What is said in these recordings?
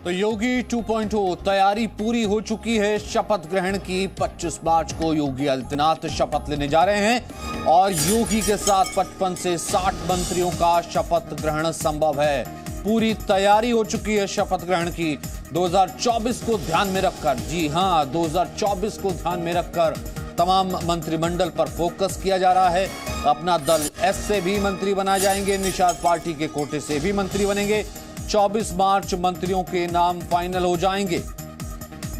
तो योगी 2.0 तैयारी पूरी हो चुकी है शपथ ग्रहण की। 25 मार्च को योगी आदित्यनाथ शपथ लेने जा रहे हैं और योगी के साथ 55 से 60 मंत्रियों का शपथ ग्रहण संभव है। पूरी तैयारी हो चुकी है शपथ ग्रहण की। 2024 को ध्यान में रखकर, जी हां, 2024 को ध्यान में रखकर तमाम मंत्रिमंडल पर फोकस किया जा रहा है। अपना दल एस से भी मंत्री बनाए जाएंगे, निषाद पार्टी के कोटे से भी मंत्री बनेंगे। 24 मार्च मंत्रियों के नाम फाइनल हो जाएंगे।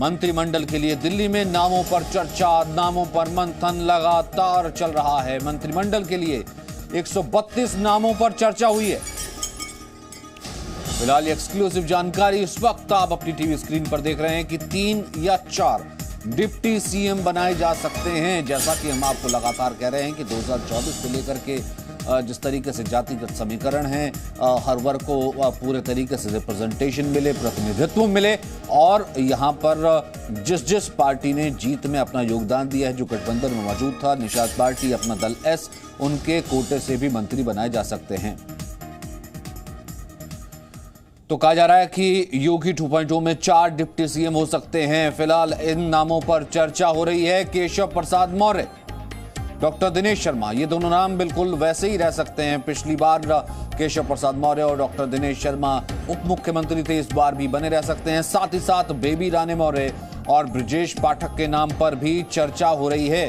मंत्रिमंडल के लिए दिल्ली में नामों पर चर्चा, नामों पर मंथन लगातार चल रहा है। मंत्रिमंडल के लिए 132 नामों पर चर्चा हुई है। फिलहाल एक्सक्लूसिव जानकारी इस वक्त आप अपनी टीवी स्क्रीन पर देख रहे हैं कि 3 या 4 डिप्टी सीएम बनाए जा सकते हैं। जैसा कि हम आपको लगातार कह रहे हैं कि 2024 को लेकर के जिस तरीके से जातिगत समीकरण है, हर वर्ग को पूरे तरीके से रिप्रेजेंटेशन मिले, प्रतिनिधित्व मिले और यहाँ पर जिस पार्टी ने जीत में अपना योगदान दिया है, जो गठबंधन में मौजूद था, निषाद पार्टी, अपना दल एस, उनके कोटे से भी मंत्री बनाए जा सकते हैं। तो कहा जा रहा है कि योगी 2.0 में 4 डिप्टी सीएम हो सकते हैं। फिलहाल इन नामों पर चर्चा हो रही है। केशव प्रसाद मौर्य, डॉक्टर दिनेश शर्मा, ये दोनों नाम बिल्कुल वैसे ही रह सकते हैं। पिछली बार केशव प्रसाद मौर्य और डॉक्टर दिनेश शर्मा उप मुख्यमंत्री थे, इस बार भी बने रह सकते हैं। साथ ही साथ बेबी रानी मौर्य और ब्रजेश पाठक के नाम पर भी चर्चा हो रही है।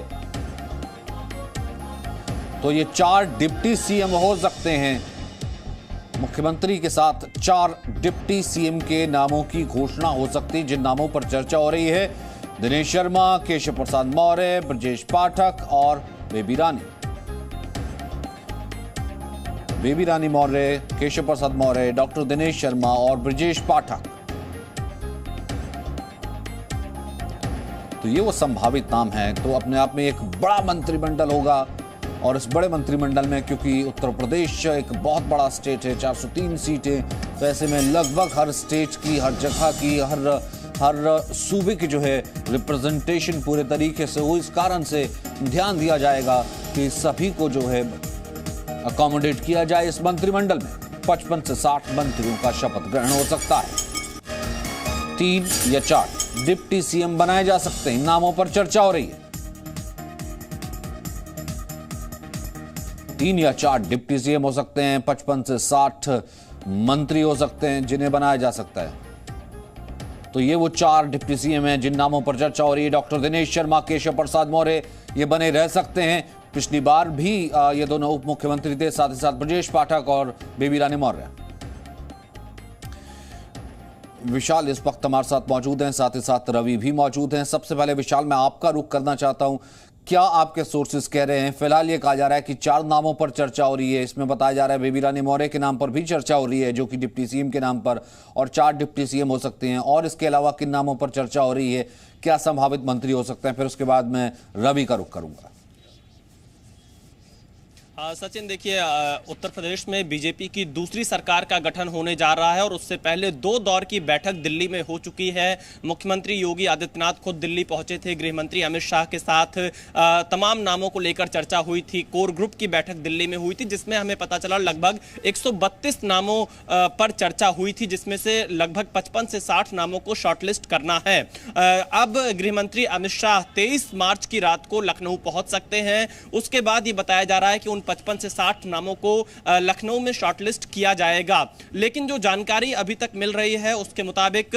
तो ये 4 डिप्टी सीएम हो सकते हैं। मुख्यमंत्री के साथ 4 डिप्टी सीएम के नामों की घोषणा हो सकती है, जिन नामों पर चर्चा हो रही है: दिनेश शर्मा, केशव प्रसाद मौर्य, ब्रजेश पाठक और बेबी रानी मौर्य, केशव प्रसाद मौर्य, डॉक्टर दिनेश शर्मा और ब्रजेश पाठक। तो ये वो संभावित नाम है। तो अपने आप में एक बड़ा मंत्रिमंडल होगा और इस बड़े मंत्रिमंडल में, क्योंकि उत्तर प्रदेश एक बहुत बड़ा स्टेट है, 403 सीटें, तो ऐसे में लगभग हर स्टेट की, हर जगह की, हर सूबे की जो है रिप्रेजेंटेशन पूरे तरीके से हो। इस कारण से ध्यान दिया जाएगा कि सभी को जो है अकोमोडेट किया जाए इस मंत्रिमंडल में। 55 से 60 मंत्रियों का शपथ ग्रहण हो सकता है। 3 या 4 डिप्टी सीएम बनाए जा सकते हैं, नामों पर चर्चा हो रही है। 3 या 4 डिप्टी सीएम हो सकते हैं, 55 से 60 मंत्री हो सकते हैं जिन्हें बनाया जा सकता है। तो ये वो 4 डिप्टी सीएम हैं जिन नामों पर चर्चा हो रही है। डॉक्टर दिनेश शर्मा, केशव प्रसाद मौर्य, ये बने रह सकते हैं। पिछली बार भी ये दोनों उप मुख्यमंत्री थे। साथ ही साथ ब्रजेश पाठक और बेबी रानी मौर्य। विशाल इस वक्त हमारे साथ मौजूद हैं, साथ ही साथ रवि भी मौजूद हैं। सबसे पहले विशाल, मैं आपका रुख करना चाहता हूं, क्या आपके सोर्सेज कह रहे हैं? फिलहाल ये कहा जा रहा है कि 4 नामों पर चर्चा हो रही है। इसमें बताया जा रहा है बेबी रानी मौर्य के नाम पर भी चर्चा हो रही है, जो कि डिप्टी सीएम के नाम पर, और 4 डिप्टी सीएम हो सकते हैं। और इसके अलावा किन नामों पर चर्चा हो रही है, क्या संभावित मंत्री हो सकते हैं? फिर उसके बाद मैं रवि का रुख करूंगा। सचिन, देखिए, उत्तर प्रदेश में बीजेपी की दूसरी सरकार का गठन होने जा रहा है और उससे पहले 2 दौर की बैठक दिल्ली में हो चुकी है। मुख्यमंत्री योगी आदित्यनाथ खुद दिल्ली पहुंचे थे, गृह मंत्री अमित शाह के साथ तमाम नामों को लेकर चर्चा हुई थी। कोर ग्रुप की बैठक दिल्ली में हुई थी, जिसमें हमें पता चला लगभग 132 नामों पर चर्चा हुई थी, जिसमें से लगभग 55 से 60 नामों को शॉर्टलिस्ट करना है। अब गृह मंत्री अमित शाह 23 मार्च की रात को लखनऊ पहुंच सकते हैं। उसके बाद ये बताया जा रहा है कि उन 55 से 60 नामों को लखनऊ में शॉर्टलिस्ट किया जाएगा। लेकिन जो जानकारी अभी तक मिल रही है उसके मुताबिक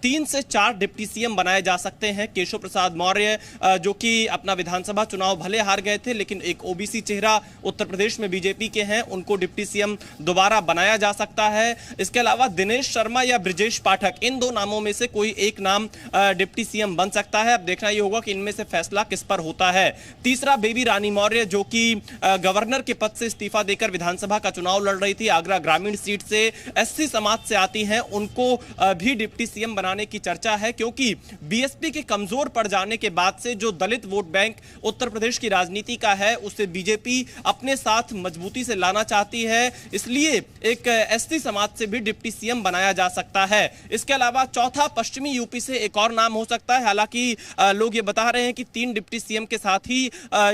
3 से 4 डिप्टी सीएम बनाए जा सकते हैं। केशव प्रसाद मौर्य, जो कि अपना विधानसभा चुनाव भले हार गए थे, लेकिन एक ओबीसी चेहरा उत्तर प्रदेश में बीजेपी के हैं, उनको डिप्टी सीएम दोबारा बनाया जा सकता है। इसके अलावा दिनेश शर्मा या ब्रजेश पाठक, इन 2 नामों में से कोई एक नाम डिप्टी सीएम बन सकता है। अब देखना यह होगा कि इनमें से फैसला किस पर होता है। तीसरा, बेबी रानी मौर्य, जो कि गवर्नर के पद से इस्तीफा देकर विधानसभा का चुनाव लड़ रही थी, आगरा ग्रामीण सीट से, एससी समाज से आती हैं, उनको भी डिप्टी सीएम बनाने की चर्चा है, क्योंकि बीएसपी के कमजोर पड़ जाने के बाद से जो दलित वोट बैंक उत्तर प्रदेश की राजनीति का है, उसे बीजेपी अपने साथ मजबूती से लाना चाहती है। इसलिए एक एससी समाज से भी डिप्टी सीएम बनाया जा सकता है। इसके अलावा चौथा, पश्चिमी यूपी से एक और नाम हो सकता है। हालांकि लोग ये बता रहे हैं कि 3 डिप्टी सीएम के साथ ही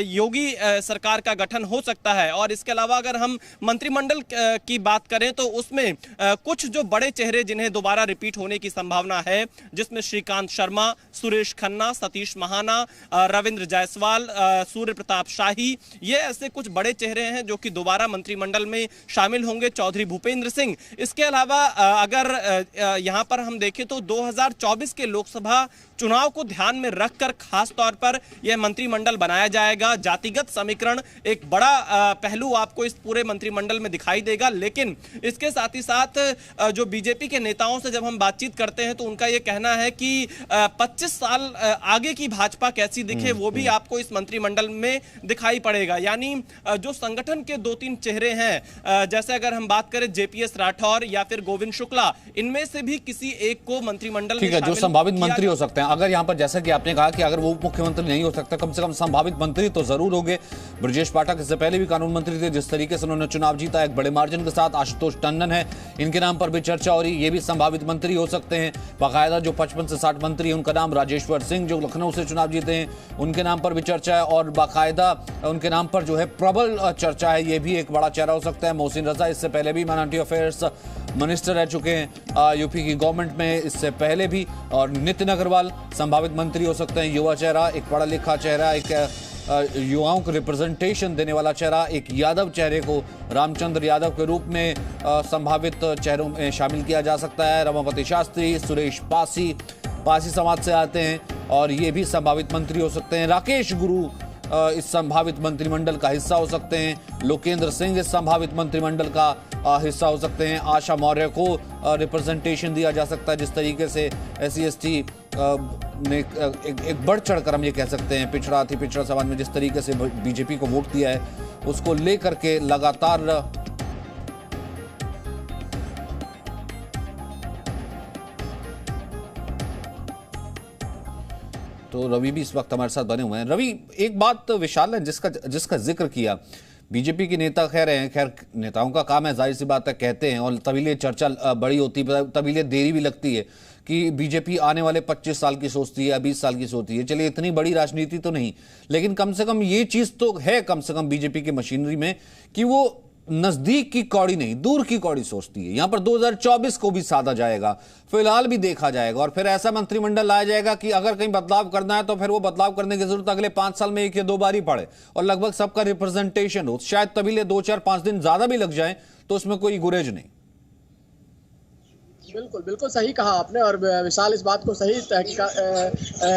योगी सरकार का गठन हो सकता है। और इसके अलावा अगर हम मंत्रिमंडल की बात करें तो उसमें कुछ जो बड़े चेहरे जिन्हें दोबारा रिपीट होने की संभावना है, जिसमें श्रीकांत शर्मा, सुरेश खन्ना, सतीश महाना, रविंद्र जायसवाल, सूर्य प्रताप शाही, ये ऐसे कुछ बड़े चेहरे हैं जो कि दोबारा मंत्रिमंडल में शामिल होंगे। चौधरी भूपेंद्र सिंह। इसके अलावा अगर यहां पर हम देखें तो 2024 के लोकसभा चुनाव को ध्यान में रखकर खास तौर पर यह मंत्रिमंडल बनाया जाएगा। जातिगत समीकरण एक बड़ा पहलू आपको इस पूरे मंत्रिमंडल में दिखाई देगा। लेकिन इसके साथ ही साथ जो बीजेपी के नेताओं से जब हम बातचीत करते हैं तो उनका यह कहना है कि 25 साल आगे की भाजपा कैसी दिखे वो भी आपको इस मंत्रिमंडल में दिखाई पड़ेगा। यानी जो संगठन के 2-3 चेहरे हैं, जैसे अगर हम बात करें जेपीएस राठौर या फिर गोविंद शुक्ला, इनमें से भी किसी एक को मंत्रिमंडल में जो संभावित मंत्री हो सकते हैं। अगर यहां पर जैसा कि आपने कहा कि अगर वो मुख्यमंत्री नहीं हो सकता, कम से कम संभावित मंत्री तो जरूर होंगे। ब्रजेश पाठक इससे पहले भी कानून मंत्री थे, जिस तरीके से उन्होंने चुनाव जीता एक बड़े मार्जिन के साथ। आशुतोष टंडन है, इनके नाम पर भी चर्चा हो रही, ये भी संभावित मंत्री हो सकते हैं। बाकायदा जो 55 से 60 मंत्री हैं उनका नाम राजेश्वर सिंह जो लखनऊ से चुनाव जीते हैं, उनके नाम पर भी चर्चा है। और बाकायदा उनके नाम पर जो है प्रबल चर्चा है, ये भी एक बड़ा चेहरा हो सकता है। मोहसिन रजा इससे पहले भी माइनॉरिटी अफेयर्स मिनिस्टर रह चुके हैं यूपी की गवर्नमेंट में, इससे पहले भी। और नितिन अग्रवाल संभावित मंत्री हो सकते हैं, युवा चेहरा, एक पढ़ा लिखा चेहरा, एक युवाओं को रिप्रेजेंटेशन देने वाला चेहरा, एक यादव चेहरे को रामचंद्र यादव के रूप में संभावित चेहरों में शामिल किया जा सकता है। रमापति शास्त्री, सुरेश पासी समाज से आते हैं और ये भी संभावित मंत्री हो सकते हैं। राकेश गुरु इस संभावित मंत्रिमंडल का हिस्सा हो सकते हैं। लोकेंद्र सिंह इस संभावित मंत्रिमंडल का हिस्सा हो सकते हैं। आशा मौर्य को रिप्रेजेंटेशन दिया जा सकता है, जिस तरीके से SC/ST ने एक बढ़ चढ़कर हम ये कह सकते हैं पिछड़ा अति पिछड़ा समाज में जिस तरीके से बीजेपी को वोट दिया है, उसको लेकर के लगातार तो रवि भी इस वक्त हमारे साथ बने हुए हैं। रवि, एक बात विशाल ने जिसका जिक्र किया, बीजेपी के नेता कह रहे हैं, खैर नेताओं का काम है, जाहिर सी बात है, कहते हैं और तभी चर्चा बड़ी होती है, तभी देरी भी लगती है कि बीजेपी आने वाले 25 साल की सोचती है, 20 साल की सोचती है। चलिए इतनी बड़ी राजनीति तो नहीं, लेकिन कम से कम ये चीज तो है कम से कम बीजेपी की मशीनरी में कि वो नजदीक की कौड़ी नहीं दूर की कौड़ी सोचती है। यहां पर 2024 को भी साधा जाएगा, फिलहाल भी देखा जाएगा और फिर ऐसा मंत्रिमंडल लाया जाएगा कि अगर कहीं बदलाव करना है तो फिर वो बदलाव करने की जरूरत अगले 5 साल में 1 या 2 बार ही पड़े और लगभग सबका रिप्रेजेंटेशन हो। शायद तभी 2, 4, 5 दिन ज्यादा भी लग जाए तो उसमें कोई गुरेज नहीं। बिल्कुल बिल्कुल सही कहा आपने और विशाल इस बात को सही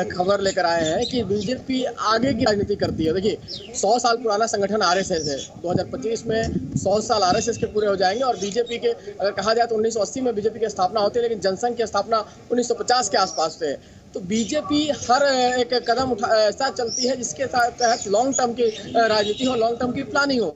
खबर लेकर आए हैं कि बीजेपी आगे की राजनीति करती है। देखिए 100 साल पुराना संगठन RSS है, 2025 में 100 साल RSS के पूरे हो जाएंगे और बीजेपी के अगर कहा जाए तो 1980 में बीजेपी की स्थापना होती है, लेकिन जनसंघ की स्थापना 1950 के आसपास से है। तो बीजेपी हर एक कदम ऐसा चलती है जिसके तहत लॉन्ग टर्म की राजनीति हो, लॉन्ग टर्म की प्लानिंग हो।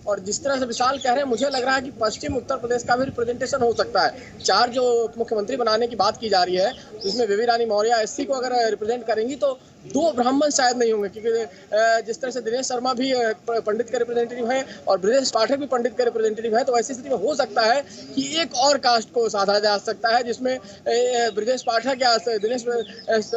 और जिस तरह से विशाल कह रहे हैं, मुझे लग रहा है कि पश्चिम उत्तर प्रदेश का भी रिप्रेजेंटेशन हो सकता है। 4 जो मुख्यमंत्री बनाने की बात की जा रही है, जिसमें बेबी रानी मौर्य SC को अगर रिप्रेजेंट करेंगी तो 2 ब्राह्मण शायद नहीं होंगे, क्योंकि जिस तरह से दिनेश शर्मा भी पंडित के रिप्रेजेंटेटिव है और ब्रजेश पाठक भी पंडित के रिप्रेजेंटेटिव है, तो ऐसी स्थिति में हो सकता है कि एक और कास्ट को साधा जा सकता है जिसमें ब्रजेश पाठक या दिनेश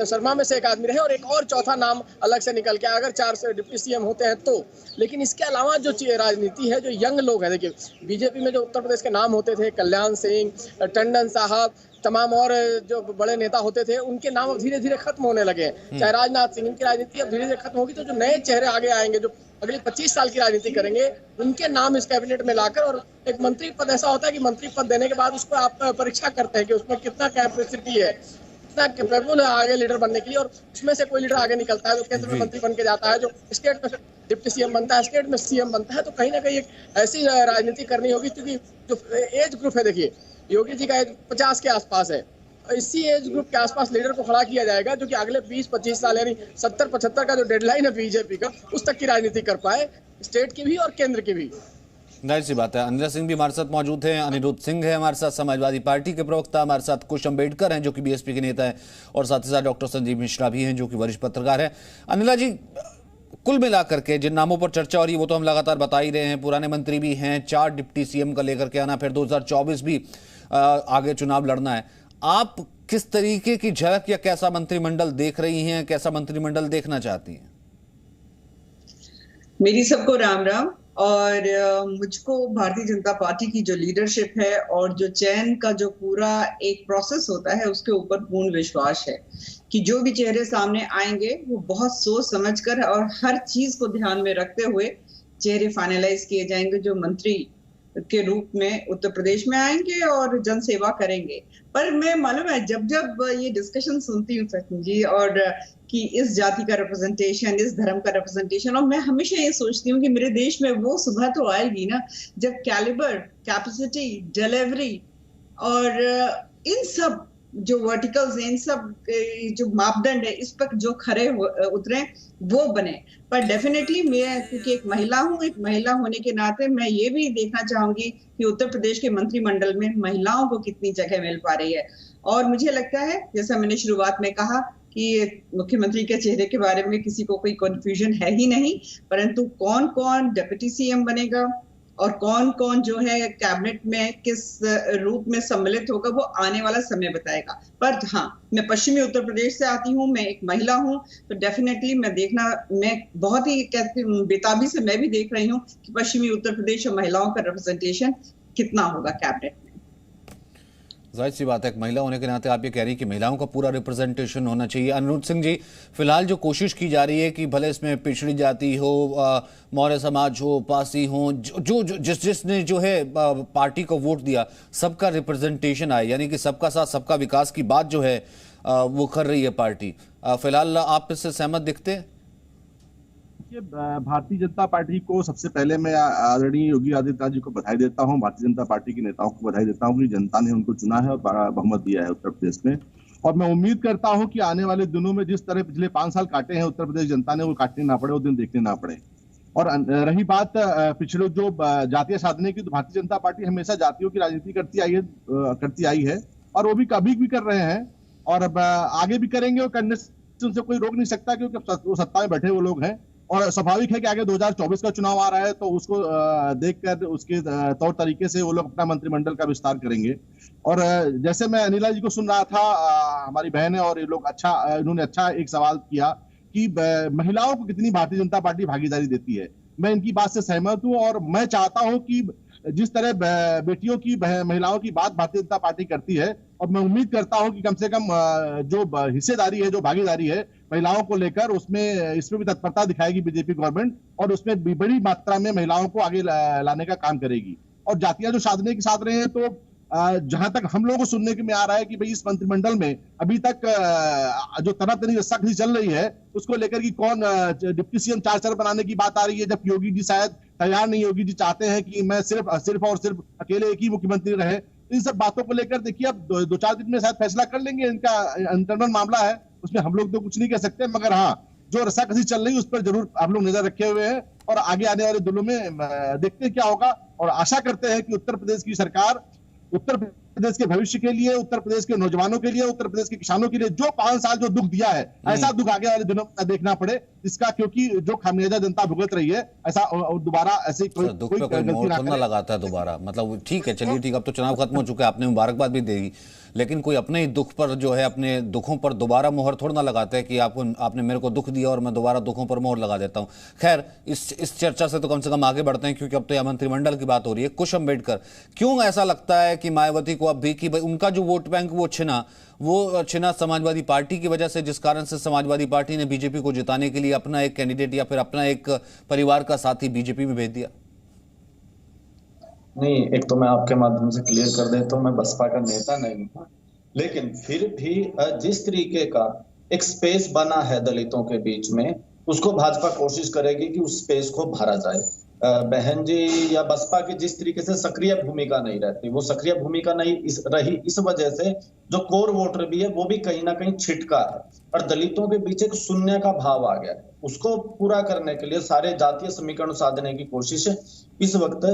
शर्मा में से एक आदमी रहे और एक और चौथा नाम अलग से निकल के अगर 4 डिप्टी CM होते हैं तो। लेकिन इसके अलावा जो राजनीति है, जो यंग लोग हैं, देखिए बीजेपी में जो उत्तर प्रदेश के नाम होते थे, कल्याण सिंह, टंडन साहब, तमाम और जो बड़े नेता होते थे, उनके नाम अब धीरे धीरे खत्म होने लगे। चाहे राजनाथ सिंह, इनकी राजनीति अब धीरे धीरे खत्म होगी, तो जो नए चेहरे आगे आएंगे जो अगले 25 साल की राजनीति करेंगे, उनके नाम इस कैबिनेट में लाकर, और एक मंत्री पद ऐसा होता है कि मंत्री पद देने के बाद उसको आप परीक्षा करते हैं कि उसमें कितना कैपेसिटी है, कितना कैपेबल है आगे लीडर बनने के लिए, और उसमें से कोई लीडर आगे निकलता है तो केंद्र में मंत्री बन के जाता है, जो स्टेट में डिप्टी CM बनता है, स्टेट में CM बनता है। तो कहीं ना कहीं एक ऐसी राजनीति करनी होगी, क्योंकि जो एज ग्रुप है, देखिए योगी जी का एज 50 के आसपास है, इसी एज ग्रुप के आसपास लीडर को खड़ा किया जाएगा जो कि अगले 20-25 साल यानी 70-75 का जो डेडलाइन है बीजेपी का, उस तक की राजनीति कर पाए, स्टेट की भी और केंद्र की भी। जाहिर सी बात है। अनिला सिंह भी हमारे साथ मौजूद हैं, अनिरुद्ध सिंह है हमारे साथ, समाजवादी पार्टी के प्रवक्ता, हमारे साथ कुश अम्बेडकर हैं जो कि BSP के नेता हैं, और साथ ही साथ डॉक्टर संजीव मिश्रा भी हैं जो कि वरिष्ठ पत्रकार हैं। अनिला जी, कुल मिलाकर के जिन नामों पर चर्चा हो रही है वो तो हम लगातार बता ही रहे हैं, पुराने मंत्री भी हैं, 4 डिप्टी CM का लेकर के आना, फिर 2024 भी आगे चुनाव लड़ना है। आप किस तरीके की झलक या कैसा मंत्रिमंडल देख रही हैं, कैसा मंत्रिमंडल देखना चाहती हैं? मेरी सबको राम राम। और मुझको भारतीय जनता पार्टी की जो लीडरशिप है और जो चयन का जो पूरा एक प्रोसेस होता है उसके ऊपर पूर्ण विश्वास है कि जो भी चेहरे सामने आएंगे वो बहुत सोच समझकर और हर चीज को ध्यान में रखते हुए चेहरे फाइनलाइज किए जाएंगे जो मंत्री के रूप में उत्तर प्रदेश में आएंगे और जन सेवा करेंगे। पर मैं मालूम है जब जब ये डिस्कशन सुनती हूँ सचिन जी, और कि इस जाति का रिप्रेजेंटेशन, इस धर्म का रिप्रेजेंटेशन, और मैं हमेशा ये सोचती हूँ कि मेरे देश में वो सुबह तो आएगी ना जब कैलिबर, कैपेसिटी, डिलीवरी और इन सब जो वर्टिकल्स हैं, इन सब जो मापदंड है इस पर जो खरे उतरे वो बने। पर डेफिनेटली मैं क्योंकि एक महिला हूँ, एक महिला होने के नाते मैं ये भी देखना चाहूंगी कि उत्तर प्रदेश के मंत्रिमंडल में महिलाओं को कितनी जगह मिल पा रही है। और मुझे लगता है जैसा मैंने शुरुआत में कहा कि मुख्यमंत्री के चेहरे के बारे में किसी को कोई कंफ्यूजन है ही नहीं, परंतु कौन कौन डिप्टी सीएम बनेगा और कौन कौन जो है कैबिनेट में किस रूप में सम्मिलित होगा वो आने वाला समय बताएगा। पर हाँ, मैं पश्चिमी उत्तर प्रदेश से आती हूँ, मैं एक महिला हूँ, तो डेफिनेटली मैं बहुत ही कहती हूँ बेताबी से मैं भी देख रही हूँ कि पश्चिमी उत्तर प्रदेश और महिलाओं का रिप्रेजेंटेशन कितना होगा कैबिनेट में। जाहिर सी बात है, एक महिला होने के नाते आप ये कह रही हैं कि महिलाओं का पूरा रिप्रेजेंटेशन होना चाहिए। अनिरुद्ध सिंह जी, फिलहाल जो कोशिश की जा रही है कि भले इसमें पिछड़ी जाति हो, मौर्य समाज हो, पासी हो, जिसने जो है पार्टी को वोट दिया, सबका रिप्रेजेंटेशन आए, यानी कि सबका साथ सबका विकास की बात जो है वो कर रही है पार्टी। फिलहाल आप इससे सहमत दिखते हैं? भारतीय जनता पार्टी को सबसे पहले मैं आदरणीय योगी आदित्यनाथ जी को बधाई देता हूं, भारतीय जनता पार्टी के नेताओं को बधाई देता हूं कि जनता ने उनको चुना है और बड़ा बहुमत दिया है उत्तर प्रदेश में। और मैं उम्मीद करता हूं कि आने वाले दिनों में जिस तरह पिछले 5 साल काटे हैं उत्तर प्रदेश जनता ने, वो काटने ना पड़े, वो दिन देखने ना पड़े। और रही बात पिछले जो जातीय साधने की, तो भारतीय जनता पार्टी हमेशा जातियों की राजनीति करती आई है और वो भी कभी भी कर रहे हैं और अब आगे भी करेंगे, और करने से उनसे कोई रोक नहीं सकता क्योंकि वो सत्ता में बैठे वो लोग हैं। और स्वाभाविक है कि आगे 2024 का चुनाव आ रहा है, तो उसको देखकर उसके तौर तरीके से वो लोग अपना मंत्रिमंडल का विस्तार करेंगे। और जैसे मैं अनिला जी को सुन रहा था, हमारी बहन है, और ये लोग इन्होंने अच्छा एक सवाल किया कि महिलाओं को कितनी भारतीय जनता पार्टी भागीदारी देती है। मैं इनकी बात से सहमत हूं और मैं चाहता हूं कि जिस तरह बेटियों की, महिलाओं की बात भारतीय जनता पार्टी करती है, और मैं उम्मीद करता हूं कि कम से कम जो हिस्सेदारी है, जो भागीदारी है महिलाओं को लेकर, इसमें भी तत्परता दिखाएगी बीजेपी गवर्नमेंट, और उसमें भी बड़ी मात्रा में महिलाओं को आगे लाने का काम करेगी। और जातियां जो साधने के साथ रहे हैं, तो जहां तक हम लोगों को सुनने में आ रहा है कि भाई इस मंत्रिमंडल में अभी तक जो तनातनी रस्साकसी चल रही है उसको लेकर कि कौन डिप्टी सीएम 4 बनाने की बात आ रही है, जब योगी जी शायद तैयार नहीं। योगी जी चाहते हैं कि मैं सिर्फ और सिर्फ अकेले एक ही मुख्यमंत्री रहे। इन सब बातों को लेकर देखिए अब 2-4 दिन में शायद फैसला कर लेंगे, इनका इंटरनल मामला है, उसमें हम लोग तो कुछ नहीं कह सकते, मगर हाँ जो रस्साकसी चल रही है उस पर जरूर आप लोग नजर रखे हुए हैं और आगे आने वाले दिनों में देखते हैं क्या होगा। और आशा करते हैं कि उत्तर प्रदेश की सरकार उत्तर प्रदेश के भविष्य के लिए, उत्तर प्रदेश के नौजवानों के लिए, उत्तर प्रदेश के किसानों के लिए जो 5 साल जो दुख दिया है, ऐसा दुख आगे वाले दिनों में देखना पड़े, इसका क्योंकि जो खामियाजा जनता भुगत रही है, ऐसा दोबारा ऐसे कोई दुख पे कोई मोड़ ना लगाता है दोबारा। मतलब ठीक है, चलिए ठीक, अब तो चुनाव खत्म हो चुके हैं, आपने मुबारकबाद भी देगी, लेकिन कोई अपने ही दुख पर जो है, अपने दुखों पर दोबारा मोहर थोड़ा ना लगाता है कि आपने मेरे को दुख दिया और मैं दोबारा दुखों पर मोहर लगा देता हूं। खैर, इस चर्चा से तो कम से कम आगे बढ़ते हैं, क्योंकि अब तो यह मंत्रिमंडल की बात हो रही है। कुश अम्बेडकर, क्यों ऐसा लगता है कि मायावती को अब भी कि उनका जो वोट बैंक वो छिना समाजवादी पार्टी की वजह से, जिस कारण से समाजवादी पार्टी ने बीजेपी को जिताने के लिए अपना एक कैंडिडेट या फिर अपना एक परिवार का साथी बीजेपी में भेज दिया? नहीं, एक तो मैं आपके माध्यम से क्लियर कर देता हूं, मैं बसपा का नेता नहीं हूं, लेकिन फिर भी जिस तरीके का एक स्पेस बना है दलितों के बीच में, उसको भाजपा कोशिश करेगी कि उस स्पेस को भरा जाए। बहन जी या बसपा की जिस तरीके से सक्रिय भूमिका नहीं रहती, वो सक्रिय भूमिका नहीं रही, इस वजह से जो कोर वोटर भी है वो भी कहीं ना कहीं छिटका है और दलितों के बीच एक शून्य का भाव आ गया है। उसको पूरा करने के लिए सारे जातीय समीकरण साधने की कोशिश इस वक्त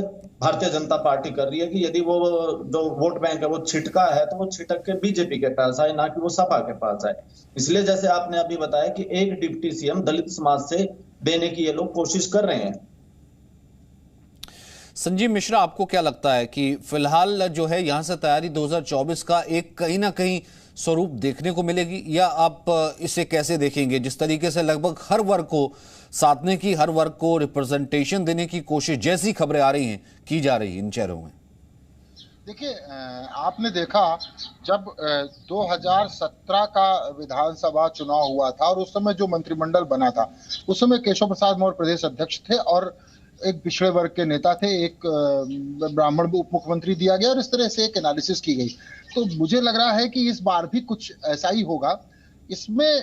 भारतीय जनता पार्टी कर रही है कि यदि वो जो वोट बैंक है वो छिटका है तो वो छिटक के बीजेपी के पास आए, ना कि वो सपा के पास आए। इसलिए जैसे आपने अभी बताया कि एक डिप्टी सीएम दलित समाज से देने की ये लोग कोशिश कर रहे हैं। संजीव मिश्रा, आपको क्या लगता है कि फिलहाल जो है यहां से तैयारी 2024 का एक कहीं ना कहीं स्वरूप देखने को मिलेगी, या आप इसे कैसे देखेंगे? जिस तरीके से लगभग हर वर्ग को साधने की, हर वर्ग को रिप्रेजेंटेशन देने की कोशिश, जैसी खबरें आ रही हैं, की जा रही है इन चेहरों में। देखिए, आपने देखा जब 2017 का विधानसभा चुनाव हुआ था और उस समय जो मंत्रिमंडल बना था, उस समय केशव प्रसाद मौर्य प्रदेश अध्यक्ष थे और एक पिछड़े वर्ग के नेता थे, एक ब्राह्मण उप मुख्यमंत्री दिया गया और इस तरह से एक एनालिसिस की गई। तो मुझे लग रहा है कि इस बार भी कुछ ऐसा ही होगा। इसमें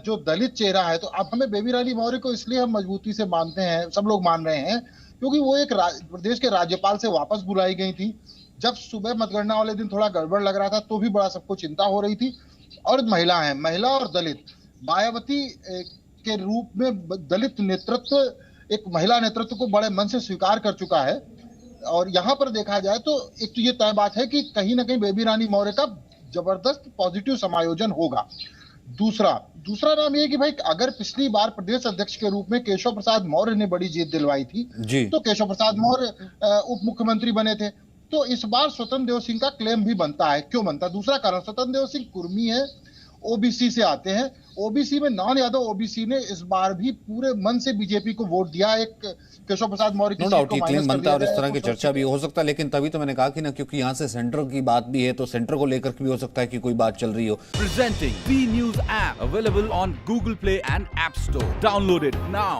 जो दलित चेहरा है, तो अब हमें बेबी रानी मौर्य को इसलिए हम मजबूती से मानते हैं, सब लोग मान रहे हैं, क्योंकि वो एक प्रदेश के राज्यपाल से वापस बुलाई गई थी। जब सुबह मतगणना वाले दिन थोड़ा गड़बड़ लग रहा था तो भी बड़ा सबको चिंता हो रही थी। और महिला है, महिला और दलित, मायावती के रूप में दलित नेतृत्व, एक महिला नेतृत्व को बड़े मन से स्वीकार कर चुका है। और यहाँ पर देखा जाए तो एक तो ये तय बात है कि कहीं ना कहीं बेबी रानी मौर्य का जबरदस्त पॉजिटिव समायोजन होगा। दूसरा नाम ये कि भाई, अगर पिछली बार प्रदेश अध्यक्ष के रूप में केशव प्रसाद मौर्य ने बड़ी जीत दिलवाई थी तो केशव प्रसाद मौर्य उप मुख्यमंत्री बने थे, तो इस बार स्वतंत्र देव सिंह का क्लेम भी बनता है। क्यों बनता है? दूसरा कारण, स्वतंत्र देव सिंह कुर्मी है, ओबीसी से आते हैं, ओबीसी में नॉन यादव ओबीसी ने इस बार भी पूरे मन से बीजेपी को वोट दिया। एक केशव प्रसाद मौर्य की सीट को माइनस कर दिया और इस तरह की चर्चा भी हो सकता है, लेकिन तभी तो मैंने कहा कि ना, क्योंकि यहाँ से सेंटर की बात भी है, तो सेंटर को लेकर भी हो सकता है कि कोई बात चल रही हो। Presenting B News app available on Google Play and App Store. Download it now.